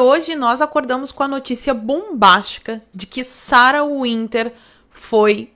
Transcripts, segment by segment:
hoje nós acordamos com a notícia bombástica de que Sarah Winter foi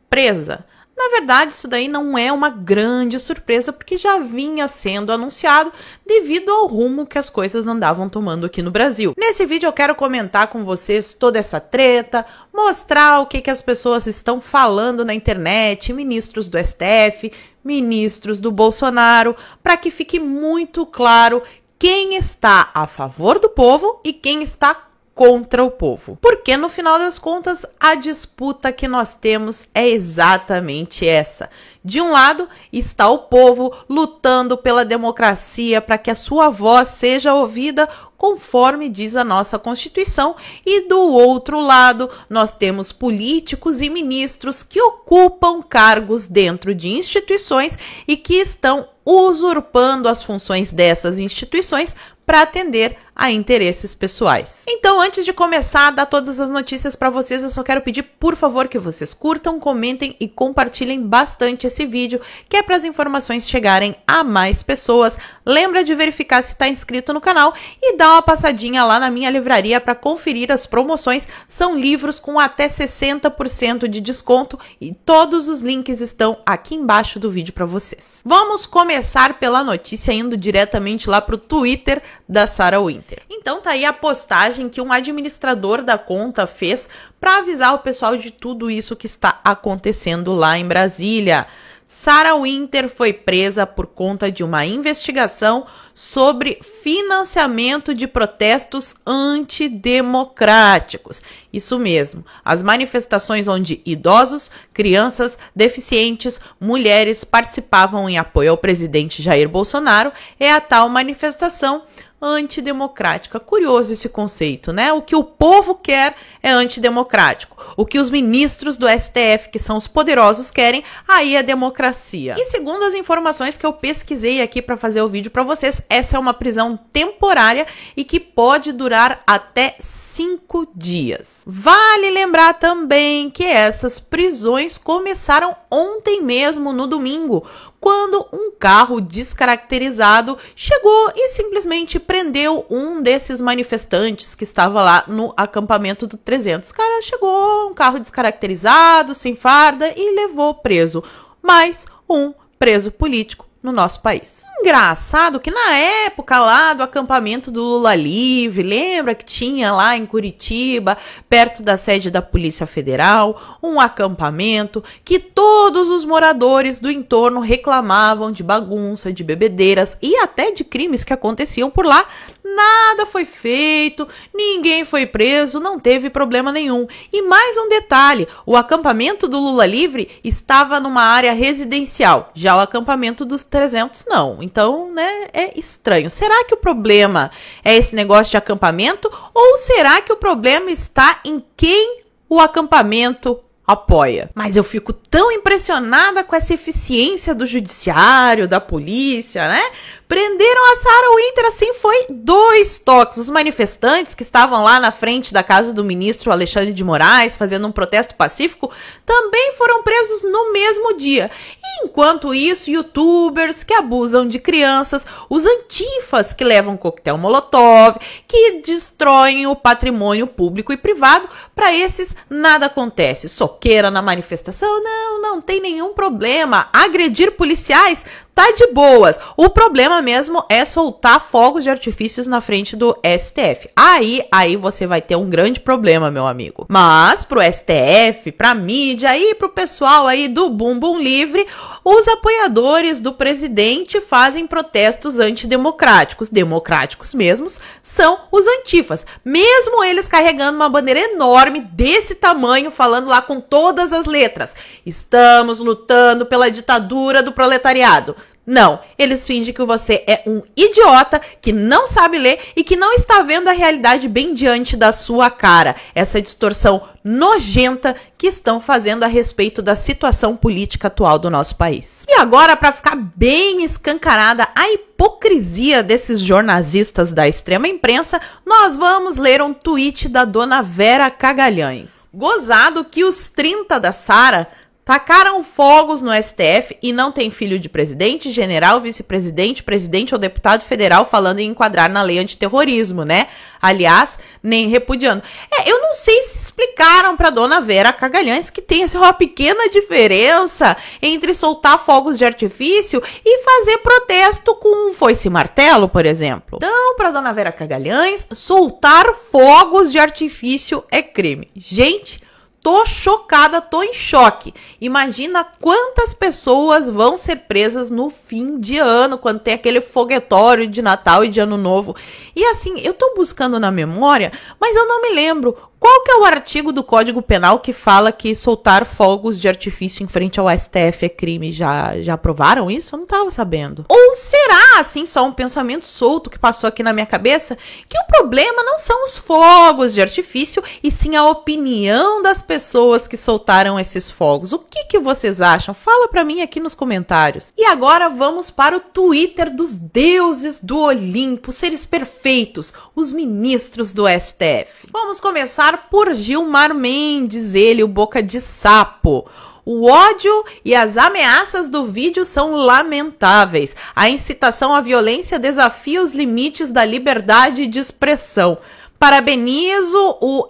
presa. Na verdade, isso daí não é uma grande surpresa, porque já vinha sendo anunciado devido ao rumo que as coisas andavam tomando aqui no Brasil. Nesse vídeo eu quero comentar com vocês toda essa treta, mostrar o que as pessoas estão falando na internet, ministros do STF, ministros do Bolsonaro, para que fique muito claro quem está a favor do povo e quem está contra o povo. Porque no final das contas, a disputa que nós temos é exatamente essa. De um lado está o povo lutando pela democracia para que a sua voz seja ouvida conforme diz a nossa Constituição, e do outro lado nós temos políticos e ministros que ocupam cargos dentro de instituições e que estão usurpando as funções dessas instituições para atender a interesses pessoais. Então, antes de começar a dar todas as notícias para vocês, eu só quero pedir, por favor, que vocês curtam, comentem e compartilhem bastante esse vídeo, que é para as informações chegarem a mais pessoas. Lembra de verificar se está inscrito no canal e dá uma passadinha lá na minha livraria para conferir as promoções. São livros com até 60% de desconto e todos os links estão aqui embaixo do vídeo para vocês. Vamos começar pela notícia indo diretamente lá para o Twitter da Sarah Winter. Então tá aí a postagem que um administrador da conta fez para avisar o pessoal de tudo isso que está acontecendo lá em Brasília. Sarah Winter foi presa por conta de uma investigação sobre financiamento de protestos antidemocráticos. Isso mesmo, as manifestações onde idosos, crianças, deficientes, mulheres participavam em apoio ao presidente Jair Bolsonaro é a tal manifestação antidemocrática. Curioso esse conceito, né? O que o povo quer é antidemocrático. O que os ministros do STF, que são os poderosos, querem, aí é democracia. E segundo as informações que eu pesquisei aqui para fazer o vídeo para vocês, essa é uma prisão temporária e que pode durar até 5 dias. Vale lembrar também que essas prisões começaram ontem mesmo, no domingo, quando um carro descaracterizado chegou e simplesmente prendeu um desses manifestantes que estava lá no acampamento do 300. Cara, chegou um carro descaracterizado, sem farda, e levou preso mais um preso político no nosso país. Engraçado que na época lá do acampamento do Lula Livre, lembra que tinha lá em Curitiba, perto da sede da Polícia Federal, um acampamento que todos os moradores do entorno reclamavam de bagunça, de bebedeiras e até de crimes que aconteciam por lá. Nada foi feito, ninguém foi preso, não teve problema nenhum. E mais um detalhe, o acampamento do Lula Livre estava numa área residencial, já o acampamento dos 300 não. Então, né, é estranho. Será que o problema é esse negócio de acampamento ou será que o problema está em quem o acampamento apoia? Mas eu fico tão impressionada com essa eficiência do judiciário, da polícia, né? Prenderam a Sarah Winter, assim, foi 2 toques. Os manifestantes que estavam lá na frente da casa do ministro Alexandre de Moraes, fazendo um protesto pacífico, também foram presos no mesmo dia. E enquanto isso, youtubers que abusam de crianças, os antifas que levam coquetel molotov, que destroem o patrimônio público e privado, para esses nada acontece. Soqueira na manifestação, não tem nenhum problema. Agredir policiais tá de boas. O problema mesmo é soltar fogos de artifícios na frente do STF. Aí você vai ter um grande problema, meu amigo. Mas pro STF, pra mídia e pro pessoal aí do Bumbum Livre, os apoiadores do presidente fazem protestos antidemocráticos. Democráticos mesmos são os antifas. Mesmo eles carregando uma bandeira enorme desse tamanho, falando lá com todas as letras: estamos lutando pela ditadura do proletariado. Não, eles fingem que você é um idiota, que não sabe ler e que não está vendo a realidade bem diante da sua cara. Essa distorção nojenta que estão fazendo a respeito da situação política atual do nosso país. E agora, para ficar bem escancarada a hipocrisia desses jornalistas da extrema imprensa, nós vamos ler um tweet da dona Vera Cagalhães. Gozado que os 30 da Sarah Tacaram fogos no STF e não tem filho de presidente, general, vice-presidente, presidente ou deputado federal falando em enquadrar na lei antiterrorismo, né? Aliás, nem repudiando. Eu não sei se explicaram pra dona Vera Cagalhães que tem uma pequena diferença entre soltar fogos de artifício e fazer protesto com foice e martelo, por exemplo. Então, pra dona Vera Cagalhães, soltar fogos de artifício é crime. Gente, tô chocada, tô em choque. Imagina quantas pessoas vão ser presas no fim de ano, quando tem aquele foguetório de Natal e de Ano Novo. E assim, eu tô buscando na memória, mas eu não me lembro. Qual que é o artigo do Código Penal que fala que soltar fogos de artifício em frente ao STF é crime? Já aprovaram isso? Eu não tava sabendo. Ou será, assim, só um pensamento solto que passou aqui na minha cabeça, que o problema não são os fogos de artifício, e sim a opinião das pessoas que soltaram esses fogos? O que vocês acham? Fala pra mim aqui nos comentários. E agora vamos para o Twitter dos deuses do Olimpo, seres perfeitos, os ministros do STF. Vamos começar por Gilmar Mendes, ele, o boca de sapo. O ódio e as ameaças do vídeo são lamentáveis. A incitação à violência desafia os limites da liberdade de expressão. Parabenizo o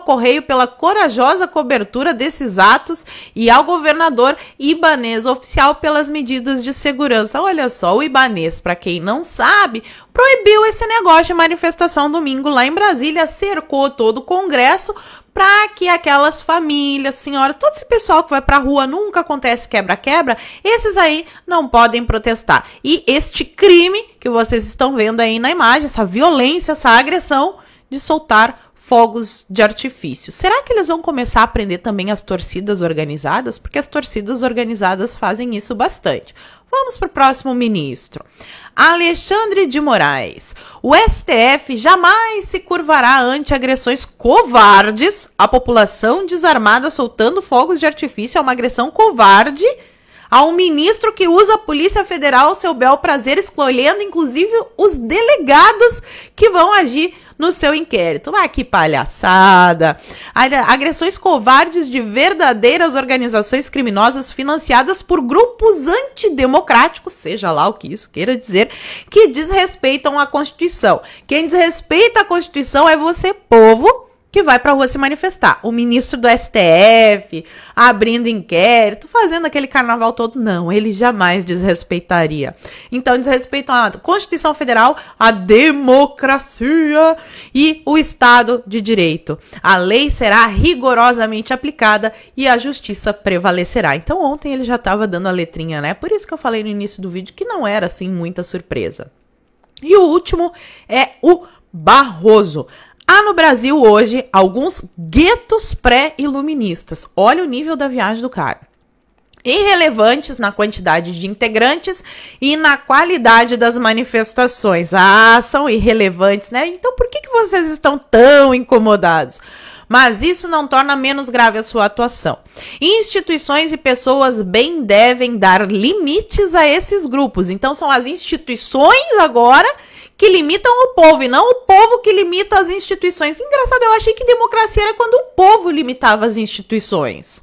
@correio pela corajosa cobertura desses atos e ao governador Ibanez Oficial pelas medidas de segurança. Olha só, o Ibanez, para quem não sabe, proibiu esse negócio de manifestação domingo lá em Brasília, cercou todo o Congresso para que aquelas famílias, senhoras, todo esse pessoal que vai pra rua, nunca acontece quebra-quebra, esses aí não podem protestar. E este crime que vocês estão vendo aí na imagem, essa violência, essa agressão de soltar fogos de artifício. Será que eles vão começar a aprender também as torcidas organizadas? Porque as torcidas organizadas fazem isso bastante. Vamos para o próximo ministro. Alexandre de Moraes. O STF jamais se curvará ante agressões covardes. A população desarmada soltando fogos de artifício é uma agressão covarde a um ministro que usa a Polícia Federal ao seu bel prazer, escolhendo inclusive os delegados que vão agir no seu inquérito. Ah, que palhaçada! Agressões covardes de verdadeiras organizações criminosas financiadas por grupos antidemocráticos, seja lá o que isso queira dizer, que desrespeitam a Constituição. Quem desrespeita a Constituição é você, povo, que vai pra rua se manifestar. O ministro do STF, abrindo inquérito, fazendo aquele carnaval todo. Não, ele jamais desrespeitaria. Então, desrespeitam a Constituição Federal, a democracia e o Estado de Direito. A lei será rigorosamente aplicada e a justiça prevalecerá. Então, ontem ele já estava dando a letrinha, né? Por isso que eu falei no início do vídeo que não era, assim, muita surpresa. E o último é o Barroso. Há no Brasil hoje alguns guetos pré-iluministas. Olha o nível da viagem do cara. Irrelevantes na quantidade de integrantes e na qualidade das manifestações. Ah, são irrelevantes, né? Então por que vocês estão tão incomodados? Mas isso não torna menos grave a sua atuação. Instituições e pessoas bem devem dar limites a esses grupos. Então são as instituições agora que limitam o povo, e não o povo que limita as instituições. Engraçado, eu achei que democracia era quando o povo limitava as instituições.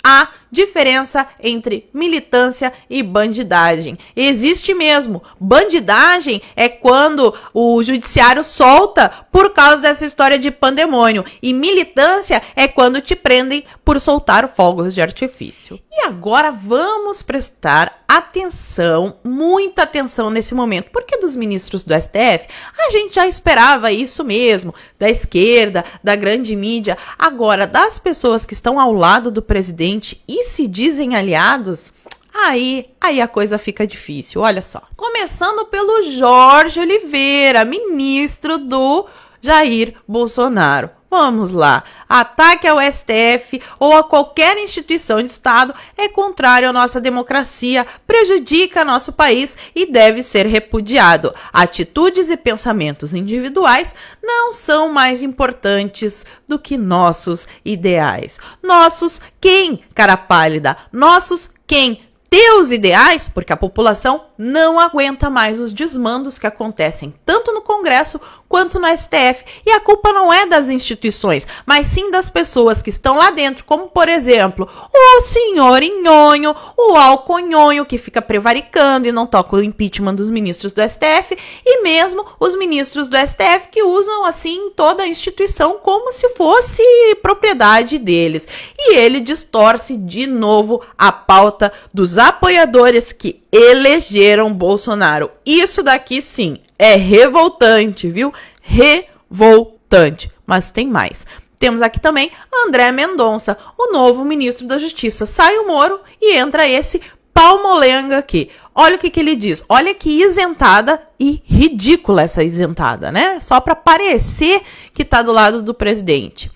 Há diferença entre militância e bandidagem. Existe mesmo. Bandidagem é quando o judiciário solta por causa dessa história de pandemônio. E militância é quando te prendem por soltar fogos de artifício. E agora vamos prestar atenção, muita atenção nesse momento. Porque dos ministros do STF, a gente já esperava isso mesmo. Da esquerda, da grande mídia. Agora, das pessoas que estão ao lado do presidente e se dizem aliados, aí a coisa fica difícil. Olha só. Começando pelo Jorge Oliveira, ministro do Jair Bolsonaro. Vamos lá. Ataque ao STF ou a qualquer instituição de Estado é contrário à nossa democracia, prejudica nosso país e deve ser repudiado. Atitudes e pensamentos individuais não são mais importantes do que nossos ideais. Nossos quem, cara pálida? Nossos quem? Teus ideais, porque a população não aguenta mais os desmandos que acontecem tanto no Congresso quanto no STF. E a culpa não é das instituições, mas sim das pessoas que estão lá dentro, como, por exemplo, o senhor Nhonho, o Alconhonho, que fica prevaricando e não toca o impeachment dos ministros do STF, e mesmo os ministros do STF que usam, assim, toda a instituição como se fosse propriedade deles. E ele distorce de novo a pauta dos apoiadores que elegeram Bolsonaro. Isso daqui sim é revoltante, viu? Revoltante. Mas tem mais. Temos aqui também André Mendonça, o novo ministro da Justiça. Sai o Moro e entra esse palmolenga aqui. Olha o que ele diz. Olha que isentada e ridícula essa isentada, né? Só para parecer que tá do lado do presidente.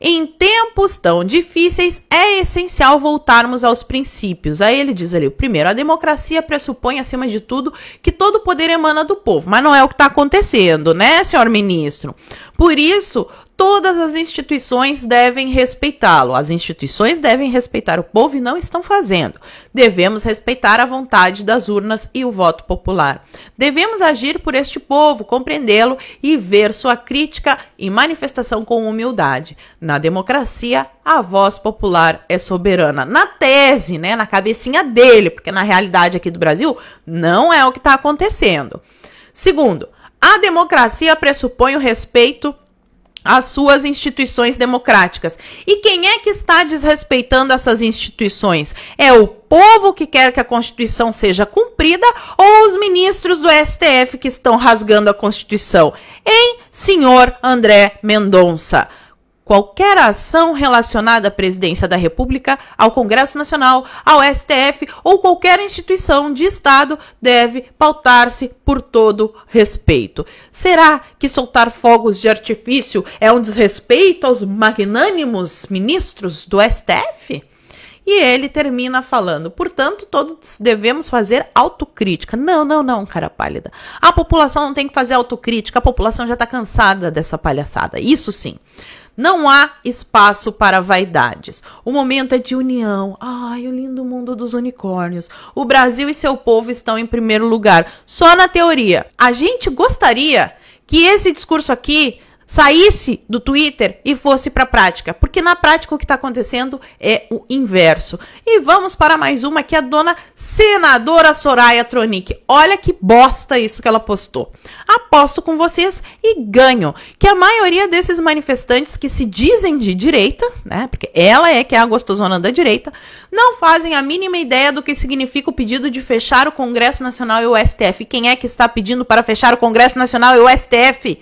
Em tempos tão difíceis, é essencial voltarmos aos princípios. Aí ele diz ali, primeiro, a democracia pressupõe, acima de tudo, que todo o poder emana do povo. Mas não é o que está acontecendo, né, senhor ministro? Por isso, todas as instituições devem respeitá-lo. As instituições devem respeitar o povo e não estão fazendo. Devemos respeitar a vontade das urnas e o voto popular. Devemos agir por este povo, compreendê-lo e ver sua crítica e manifestação com humildade. Na democracia, a voz popular é soberana. Na tese, né, na cabecinha dele, porque na realidade aqui do Brasil não é o que está acontecendo. Segundo, a democracia pressupõe o respeito às suas instituições democráticas. E quem é que está desrespeitando essas instituições? É o povo que quer que a Constituição seja cumprida ou os ministros do STF que estão rasgando a Constituição? Hein, senhor André Mendonça? Qualquer ação relacionada à presidência da República, ao Congresso Nacional, ao STF ou qualquer instituição de Estado deve pautar-se por todo respeito. Será que soltar fogos de artifício é um desrespeito aos magnânimos ministros do STF? E ele termina falando, portanto, todos devemos fazer autocrítica. Não, cara pálida. A população não tem que fazer autocrítica, a população já está cansada dessa palhaçada. Isso sim. Não há espaço para vaidades. O momento é de união. Ai, o lindo mundo dos unicórnios. O Brasil e seu povo estão em primeiro lugar. Só na teoria. A gente gostaria que esse discurso aqui saísse do Twitter e fosse para a prática, porque na prática o que está acontecendo é o inverso. E vamos para mais uma, que é a dona senadora Soraya Tronic. Olha que bosta isso que ela postou. Aposto com vocês e ganho que a maioria desses manifestantes que se dizem de direita, né, porque ela é que é a gostosona da direita, não fazem a mínima ideia do que significa o pedido de fechar o Congresso Nacional e o STF. Quem é que está pedindo para fechar o Congresso Nacional e o STF?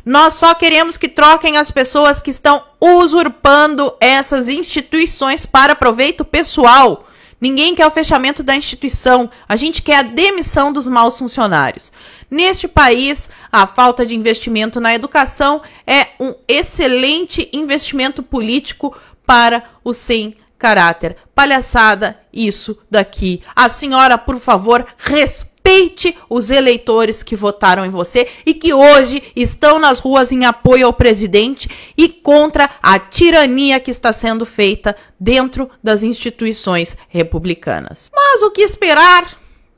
Nós só queremos que troquem as pessoas que estão usurpando essas instituições para proveito pessoal. Ninguém quer o fechamento da instituição. A gente quer a demissão dos maus funcionários. Neste país, a falta de investimento na educação é um excelente investimento político para o sem caráter. Palhaçada isso daqui. A senhora, por favor, respeite os eleitores que votaram em você e que hoje estão nas ruas em apoio ao presidente e contra a tirania que está sendo feita dentro das instituições republicanas. Mas o que esperar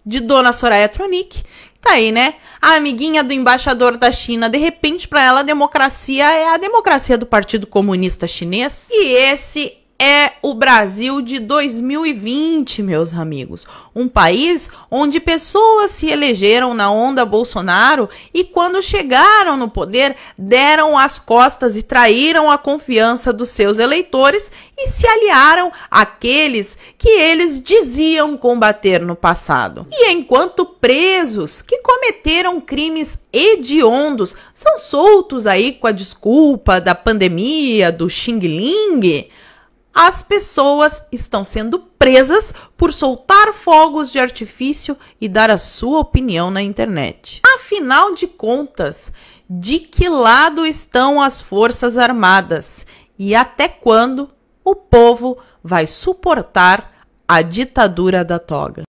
de dona Soraya Tronic? Tá aí, né? A amiguinha do embaixador da China, de repente, para ela, a democracia é a democracia do Partido Comunista Chinês. E esse é o Brasil de 2020, meus amigos. Um país onde pessoas se elegeram na onda Bolsonaro e quando chegaram no poder deram as costas e traíram a confiança dos seus eleitores e se aliaram àqueles que eles diziam combater no passado. E enquanto presos que cometeram crimes hediondos são soltos aí com a desculpa da pandemia, do xing-ling, as pessoas estão sendo presas por soltar fogos de artifício e dar a sua opinião na internet. Afinal de contas, de que lado estão as Forças Armadas? E até quando o povo vai suportar a ditadura da toga?